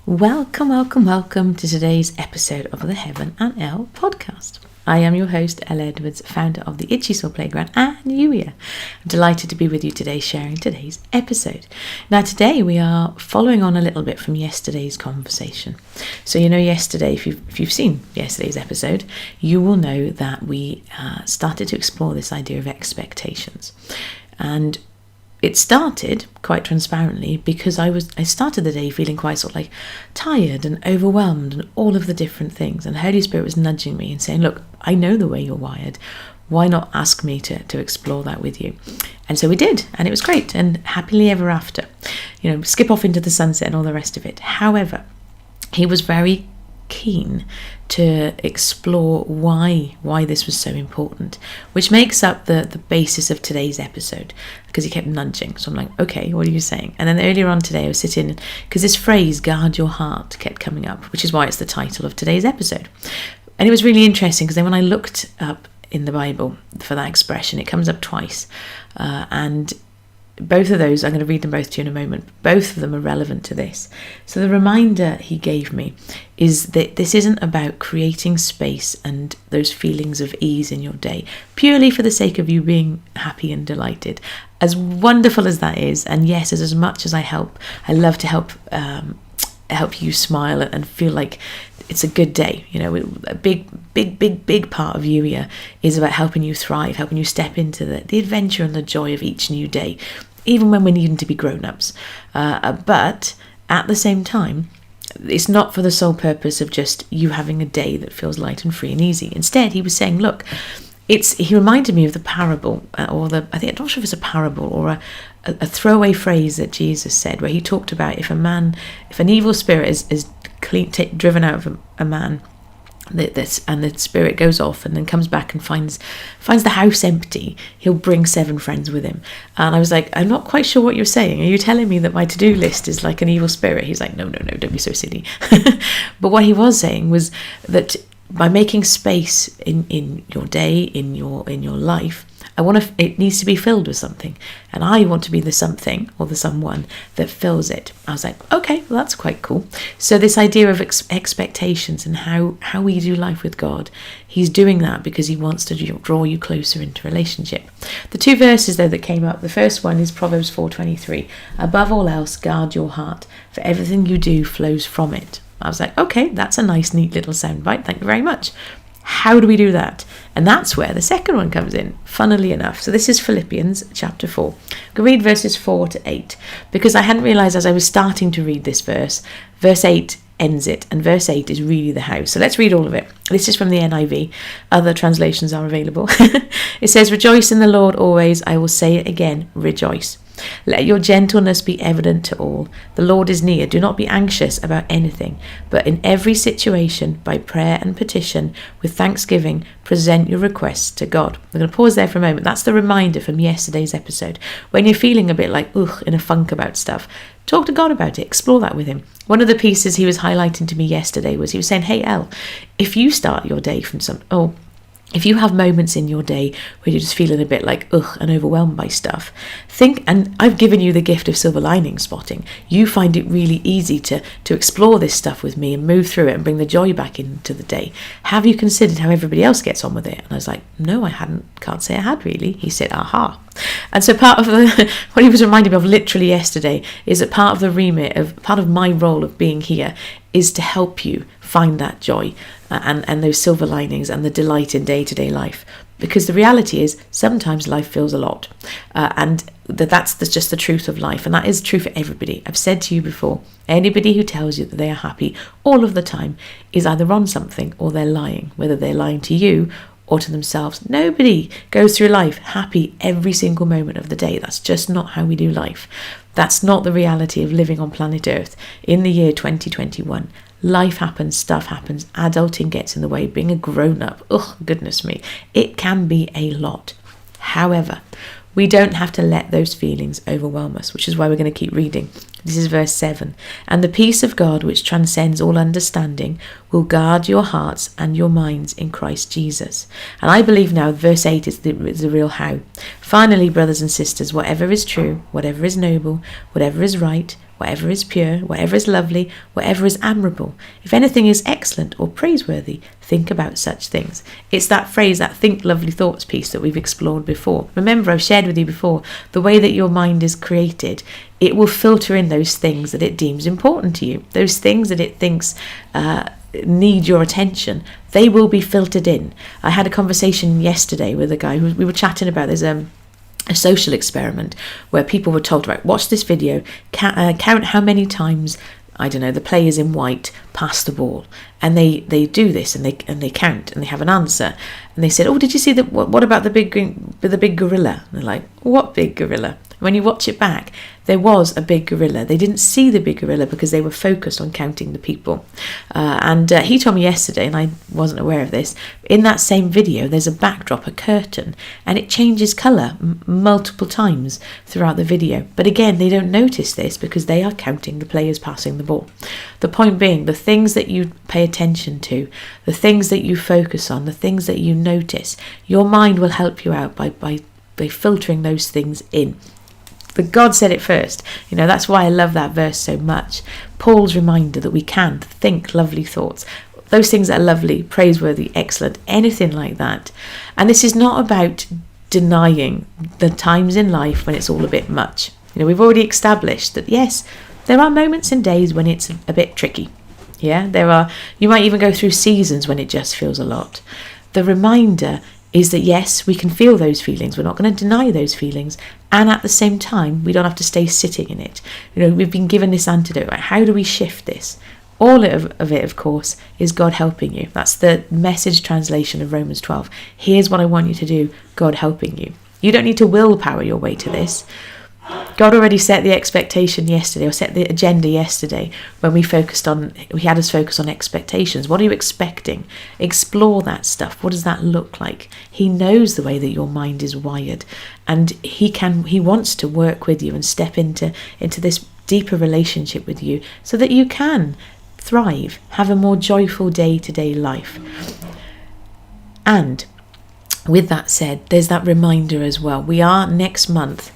Welcome, welcome, welcome to today's episode of the Heaven and Elle podcast. I am your host, Elle Edwards, founder of the Itchy Soul Playground and Yuya. I'm delighted to be with you today, sharing today's episode. Now, today we are following on a little bit from yesterday's conversation. So, yesterday, if you've seen yesterday's episode, you will know that we started to explore this idea of expectations. And it started quite transparently because I started the day feeling quite sort of like tired and overwhelmed and all of the different things. And the Holy Spirit was nudging me and saying, look, I know the way you're wired. Why not ask me to explore that with you? And so we did, and it was great, and happily ever after. Skip off into the sunset and all the rest of it. However, he was very keen to explore why this was so important, which makes up the basis of today's episode, because he kept nudging. So I'm like, okay, what are you saying? And then earlier on today I was sitting, because this phrase, guard your heart, kept coming up, which is why it's the title of today's episode. And it was really interesting because then when I looked up in the Bible for that expression, it comes up twice, and both of those, I'm going to read them both to you in a moment. Both of them are relevant to this. So the reminder he gave me is that this isn't about creating space and those feelings of ease in your day, purely for the sake of you being happy and delighted. As wonderful as that is, and yes, as much as I love to help you smile and feel like it's a good day. A big part of Yuya is about helping you thrive, helping you step into the adventure and the joy of each new day, even when we're needing to be grown-ups. But at the same time, it's not for the sole purpose of just you having a day that feels light and free and easy. Instead, he was saying, look, he reminded me of the parable, I'm not sure if it's a parable or a throwaway phrase that Jesus said, where he talked about if an evil spirit is driven out of a man, and the spirit goes off and then comes back and finds the house empty, he'll bring 7 friends with him. And I was like, I'm not quite sure what you're saying. Are you telling me that my to-do list is like an evil spirit? He's like, no, don't be so silly. But what he was saying was that by making space in your day, in your life, it needs to be filled with something, and I want to be the something or the someone that fills it. I was like, okay, well, that's quite cool. So this idea of expectations and how we do life with God, he's doing that because he wants to draw you closer into relationship. The 2 verses though that came up, the first one is Proverbs 4:23. Above all else, guard your heart, for everything you do flows from it. I was like, okay, that's a nice, neat little soundbite. Thank you very much. How do we do that? And that's where the second one comes in, funnily enough. So this is Philippians chapter 4. I'm going to read verses 4 to 8, because I hadn't realised as I was starting to read this verse 8 ends it, and verse 8 is really the house. So let's read all of it. This is from the NIV. Other translations are available. It says, rejoice in the Lord always. I will say it again, rejoice. Let your gentleness be evident to all. The Lord is near. Do not be anxious about anything, but in every situation, by prayer and petition, with thanksgiving, present your requests to God. I'm going to pause there for a moment. That's the reminder from yesterday's episode. When you're feeling a bit like, in a funk about stuff, talk to God about it. Explore that with him. One of the pieces he was highlighting to me yesterday was, he was saying, hey, Elle, if you start your day from if you have moments in your day where you're just feeling a bit like and overwhelmed by stuff, and I've given you the gift of silver lining spotting. You find it really easy to explore this stuff with me and move through it and bring the joy back into the day. Have you considered how everybody else gets on with it? And I was like, no, I can't say I had really. He said, aha. And so part of what he was reminding me of literally yesterday is that part of my role of being here is to help you find that joy and those silver linings and the delight in day-to-day life. Because the reality is sometimes life feels a lot, and that's just the truth of life, and that is true for everybody. I've said to you before, anybody who tells you that they are happy all of the time is either on something or they're lying, whether they're lying to you or to themselves. Nobody goes through life happy every single moment of the day. That's just not how we do life. That's not the reality of living on planet Earth in the year 2021. Life happens, stuff happens, adulting gets in the way, being a grown-up, goodness me, it can be a lot. However, we don't have to let those feelings overwhelm us, which is why we're going to keep reading. This is verse 7. And the peace of God, which transcends all understanding, will guard your hearts and your minds in Christ Jesus. And I believe now verse 8 is the real how. Finally, brothers and sisters, whatever is true, whatever is noble, whatever is right, whatever is pure, whatever is lovely, whatever is admirable, if anything is excellent or praiseworthy, think about such things. It's that phrase, that think lovely thoughts piece that we've explored before. Remember, I've shared with you before, the way that your mind is created, it will filter in those things that it deems important to you, those things that it thinks need your attention. They will be filtered in. I had a conversation yesterday with a guy who we were chatting about. There's a social experiment where people were told, right, watch this video, count how many times, I don't know, the players in white pass the ball, and they do this, and they count, and they have an answer, and they said, oh, did you see that? What about the big gorilla? And they're like, what big gorilla? When you watch it back, there was a big gorilla. They didn't see the big gorilla because they were focused on counting the people. And he told me yesterday, and I wasn't aware of this, in that same video, there's a backdrop, a curtain, and it changes colour multiple times throughout the video. But again, they don't notice this because they are counting the players passing the ball. The point being, the things that you pay attention to, the things that you focus on, the things that you notice, your mind will help you out by filtering those things in. But God said it first. That's why I love that verse so much. Paul's reminder that we can think lovely thoughts. Those things that are lovely, praiseworthy, excellent, anything like that. And this is not about denying the times in life when it's all a bit much. We've already established that, yes, there are moments and days when it's a bit tricky. Yeah, you might even go through seasons when it just feels a lot. The reminder is that, yes, we can feel those feelings. We're not going to deny those feelings. And at the same time, we don't have to stay sitting in it. We've been given this antidote. Right? How do we shift this? All of it, of course, is God helping you. That's the Message translation of Romans 12. Here's what I want you to do, God helping you. You don't need to willpower your way to this. God already set the expectation yesterday, or set the agenda yesterday, when we had us focus on expectations. What are you expecting? Explore that stuff. What does that look like? He knows the way that your mind is wired, and he wants to work with you and step into this deeper relationship with you so that you can thrive, have a more joyful day-to-day life. And with that said, there's that reminder as well. We are next month.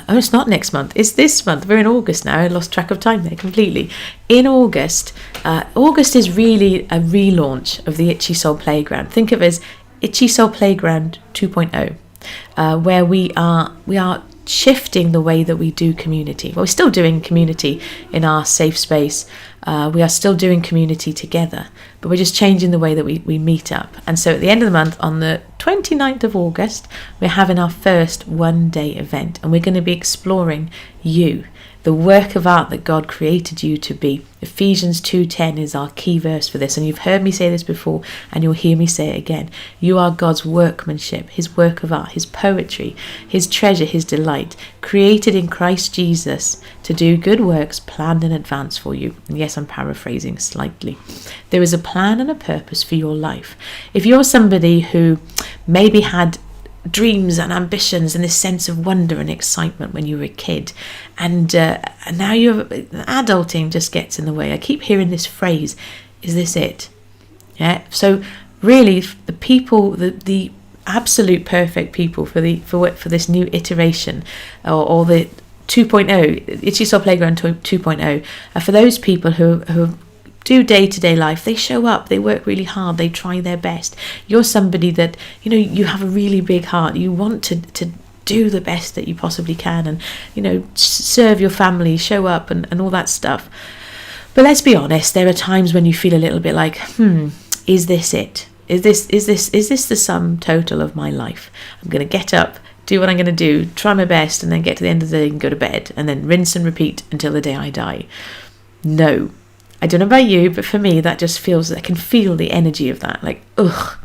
It's not next month, it's this month. We're in August now. I lost track of time there completely. In August is really a relaunch of the Itchy Soul Playground. Think of it as Itchy Soul Playground 2.0, where we are shifting the way that we do community. Well, we're still doing community in our safe space. We are still doing community together, but we're just changing the way that we meet up. And so at the end of the month, on the 29th of August, we're having our first one-day event, and we're going to be exploring you, the work of art that God created you to be. Ephesians 2:10 is our key verse for this, and you've heard me say this before, and you'll hear me say it again. You are God's workmanship, his work of art, his poetry, his treasure, his delight, created in Christ Jesus to do good works planned in advance for you. And yes, I'm paraphrasing slightly. There is a plan and a purpose for your life. If you're somebody who maybe had dreams and ambitions and this sense of wonder and excitement when you were a kid, and now adulting just gets in the way. I keep hearing this phrase, is this it? Yeah. So really, the people, the absolute perfect people for this new iteration, or the 2.0, Itchy Soul Playground 2.0, for those people who do day-to-day life. They show up, they work really hard, they try their best. You're somebody that, you have a really big heart. You want to do the best that you possibly can, and, serve your family, show up, and all that stuff. But let's be honest, there are times when you feel a little bit like, is this it? Is this the sum total of my life? I'm going to get up, do what I'm going to do, try my best, and then get to the end of the day and go to bed, and then rinse and repeat until the day I die. No. I don't know about you, but for me, that just feels, I can feel the energy of that. Like, ugh.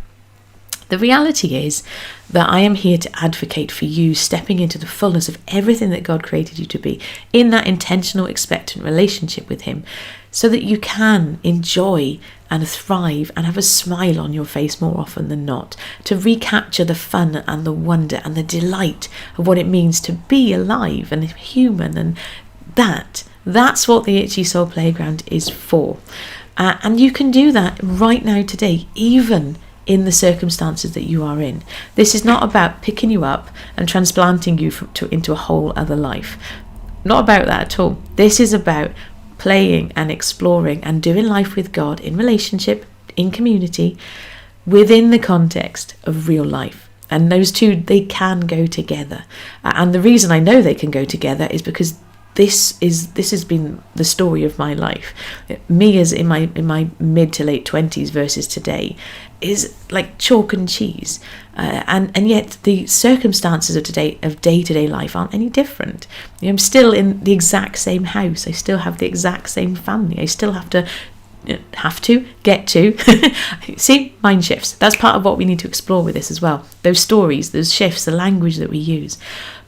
The reality is that I am here to advocate for you stepping into the fullness of everything that God created you to be, in that intentional, expectant relationship with him, so that you can enjoy and thrive and have a smile on your face more often than not, to recapture the fun and the wonder and the delight of what it means to be alive and human. And that's what the Itchy Soul Playground is for. And you can do that right now today, even in the circumstances that you are in. This is not about picking you up and transplanting you into a whole other life. not about that at all. This is about playing and exploring and doing life with God in relationship, in community, within the context of real life. And those two, they can go together. And the reason I know they can go together is because this has been the story of my life. Me as in my mid to late 20s versus today is like chalk and cheese. And yet the circumstances of day-to-day life aren't any different. I'm still in the exact same house. I still have the exact same family. I still have to get to see, mind shifts. That's part of what we need to explore with this as well, those stories, those shifts, the language that we use.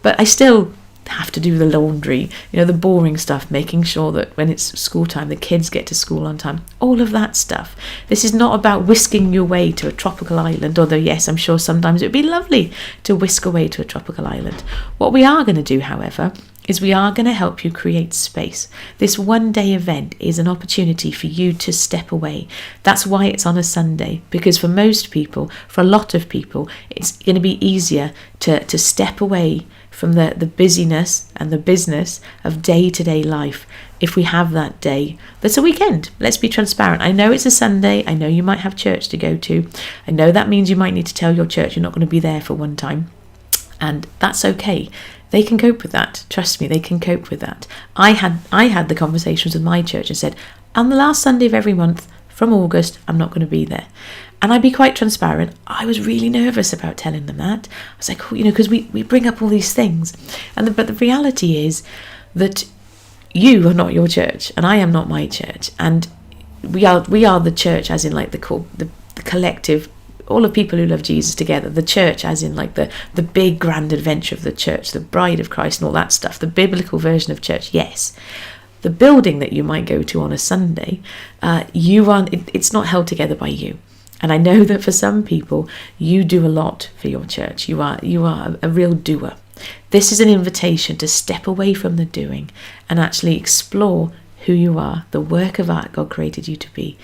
But I still have to do the laundry, the boring stuff, making sure that when it's school time the kids get to school on time, all of that stuff. This is not about whisking you away to a tropical island, although yes, I'm sure sometimes it would be lovely to whisk away to a tropical island. What we are going to do, however, is we are going to help you create space. This one-day event is an opportunity for you to step away. That's why it's on a Sunday, because for most people, for a lot of people, it's going to be easier to step away from the busyness and the business of day-to-day life if we have that day that's a weekend. Let's be transparent. I know it's a Sunday. I know you might have church to go to. I know that means you might need to tell your church you're not going to be there for one time. And that's okay. They can cope with that. Trust me, they can cope with that. I had the conversations with my church and said, on the last Sunday of every month from August, I'm not going to be there. And I'd be quite transparent. I was really nervous about telling them that. I was like, because we bring up all these things. But the reality is that you are not your church and I am not my church. And we are the church as in like the collective, all of people who love Jesus together, the church as in like the big grand adventure of the church, the bride of Christ and all that stuff, the biblical version of church, yes. The building that you might go to on a Sunday, it's not held together by you. And I know that for some people, you do a lot for your church. You are a real doer. This is an invitation to step away from the doing and actually explore who you are, the work of art God created you to be,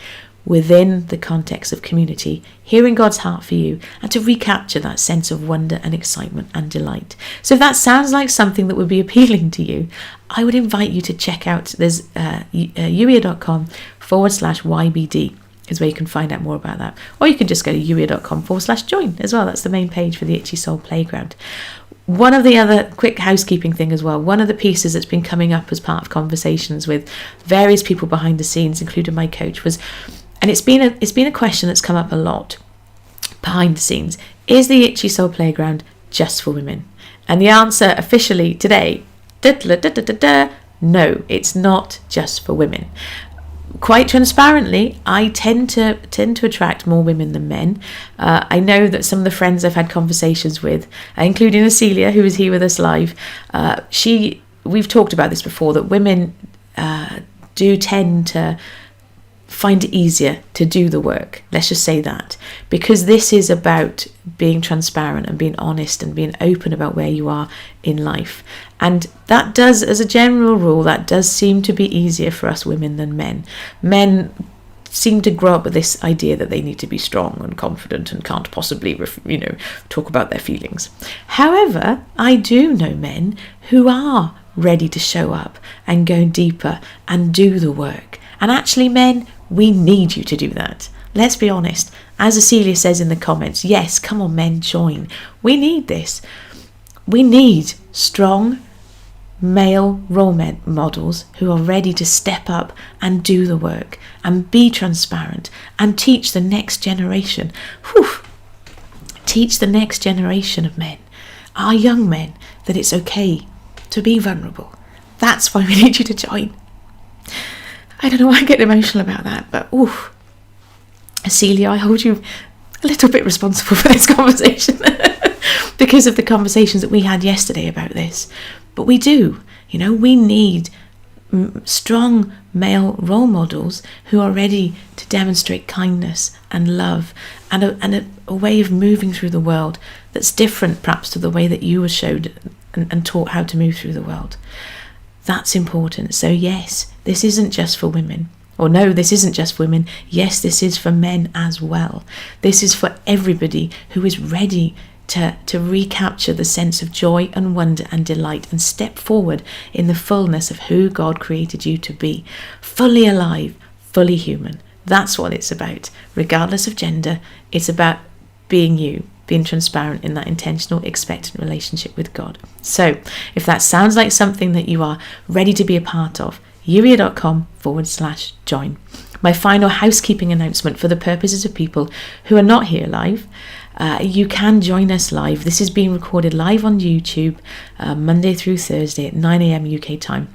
within the context of community, hearing God's heart for you, and to recapture that sense of wonder and excitement and delight. So if that sounds like something that would be appealing to you, I would invite you to check out, there's uia.com/YBD is where you can find out more about that. Or you can just go to uia.com/join as well. That's the main page for the Itchy Soul Playground. One of the other quick housekeeping thing as well, one of the pieces that's been coming up as part of conversations with various people behind the scenes, including my coach, was, and it's been a question that's come up a lot behind the scenes, is the Itchy Soul Playground just for women? And the answer officially today, no, it's not just for women. Quite transparently, I tend to attract more women than men. I know that some of the friends I've had conversations with, including Acelia, who is here with us live, we've talked about this before, that women do tend to find it easier to do the work. Let's just say that, because this is about being transparent and being honest and being open about where you are in life. And that does, as a general rule, that does seem to be easier for us women than men. Men seem to grow up with this idea that they need to be strong and confident and can't possibly, talk about their feelings. However, I do know men who are ready to show up and go deeper and do the work. And actually, men, we need you to do that. Let's be honest. As Acelia says in the comments, yes, come on, men, join. We need this. We need strong male role models who are ready to step up and do the work and be transparent and teach the next generation. Teach the next generation of men, our young men, that it's okay to be vulnerable. That's why we need you to join. I don't know why I get emotional about that, but Celia, I hold you a little bit responsible for this conversation because of the conversations that we had yesterday about this. But we do, we need strong male role models who are ready to demonstrate kindness and love and a way of moving through the world that's different perhaps to the way that you were showed and taught how to move through the world. That's important. So yes, this isn't just for women. Or no, this isn't just for women. Yes, this is for men as well. This is for everybody who is ready to recapture the sense of joy and wonder and delight and step forward in the fullness of who God created you to be, fully alive, fully human. That's what it's about. Regardless of gender, it's about being you, being transparent in that intentional, expectant relationship with God. So if that sounds like something that you are ready to be a part of, youier.com/join. My final housekeeping announcement for the purposes of people who are not here live. You can join us live. This is being recorded live on YouTube Monday through Thursday at 9 a.m. UK time.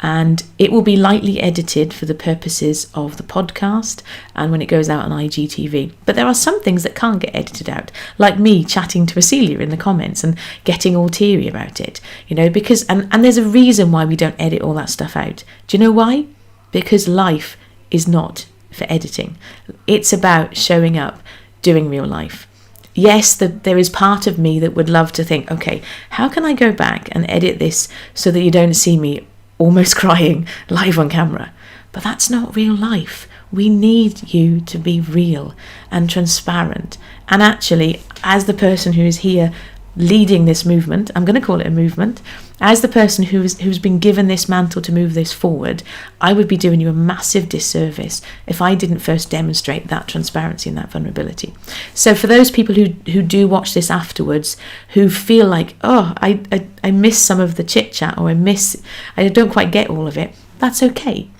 And it will be lightly edited for the purposes of the podcast and when it goes out on IGTV. But there are some things that can't get edited out, like me chatting to Acelia in the comments and getting all teary about it, because and there's a reason why we don't edit all that stuff out. Do you know why? Because life is not for editing. It's about showing up, doing real life. Yes, there is part of me that would love to think, okay, how can I go back and edit this so that you don't see me almost crying live on camera? But that's not real life. We need you to be real and transparent. And actually, as the person who is here leading this movement, I'm going to call it a movement, as the person who's been given this mantle to move this forward, I would be doing you a massive disservice if I didn't first demonstrate that transparency and that vulnerability. So for those people who do watch this afterwards, who feel like, I miss some of the chit chat, or I don't quite get all of it, that's okay.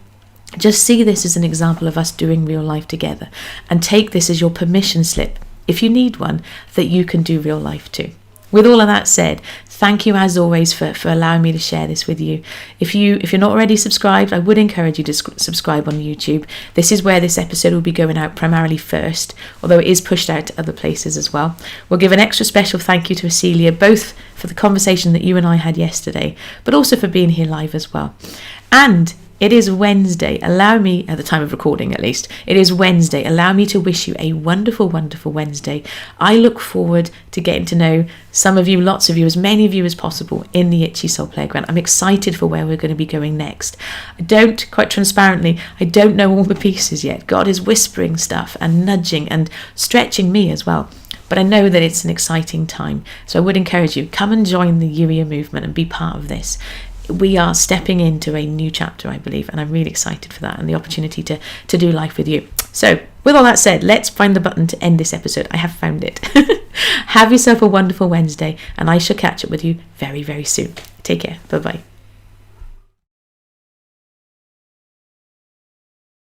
Just see this as an example of us doing real life together, and take this as your permission slip, if you need one, that you can do real life too. With all of that said, thank you as always for allowing me to share this with you. If you're not already subscribed, I would encourage you to subscribe on YouTube. This is where this episode will be going out primarily first, although it is pushed out to other places as well. We'll give an extra special thank you to Acelia, both for the conversation that you and I had yesterday, but also for being here live as well. And it is Wednesday. Allow me, at the time of recording at least, it is Wednesday. Allow me to wish you a wonderful, wonderful Wednesday. I look forward to getting to know some of you, lots of you, as many of you as possible in the Itchy Soul Playground. I'm excited for where we're going to be going next. Quite transparently, I don't know all the pieces yet. God is whispering stuff and nudging and stretching me as well. But I know that it's an exciting time. So I would encourage you, come and join the YouIer movement and be part of this. We are stepping into a new chapter, I believe, and I'm really excited for that and the opportunity to do life with you. So, with all that said, let's find the button to end this episode. I have found it. Have yourself a wonderful Wednesday, and I shall catch up with you very, very soon. Take care. Bye-bye.